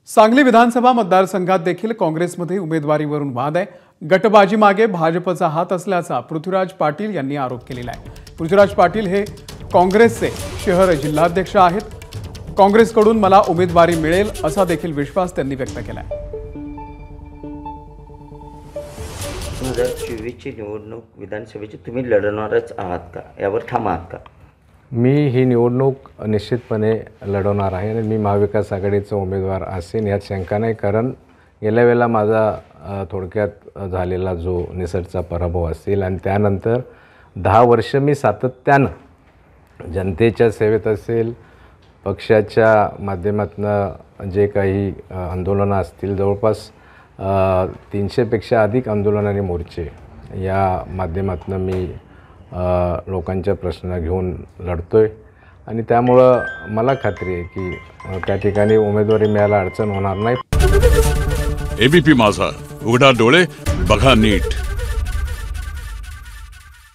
सांगली विधानसभा मतदारसंघात देखील काँग्रेसमध्ये उमेदवारीवरून वाद आहे। गटबाजी मागे भाजपचा हात असल्याचा पृथ्वीराज पाटील यांनी आरोप केलेला आहे। पृथ्वीराज पाटील हे काँग्रेसचे शहर जिल्हाध्यक्ष आहेत। काँग्रेसकडून मला उमेदवारी मिळेल असा देखील विश्वास त्यांनी व्यक्त केला आहे। 2024 ची निवडणूक विधानसभेची तुम्ही लढवणारच आहात का, यावर ठाम आहात का? मी ही निवडणूक निश्चितपणे लढवणार आहे आणि मी महाविकास आघाडीचा उमेदवार असेन यात शंका नाही। कारण गेल्या वेळेला माझा थोडक्यात झालेला जो निसटचा पराभव असेल आणि त्यानंतर 10 वर्ष मी सातत्यानं जनतेच्या सेवेत असेल, पक्षाच्या माध्यमातून जे काही आंदोलनं असतील, जवळपास 300 पेक्षा अधिक आंदोलन आणि मोर्चे या माध्यमातून मी लोकांच्या प्रश्न घेऊन लढतोय आणि त्यामुळं मला खात्री आहे की त्या ठिकाणी उमेदवारी मिळायला अडचण होणार नाही। एबीपी माझा, उघडा डोळे बघा नीट।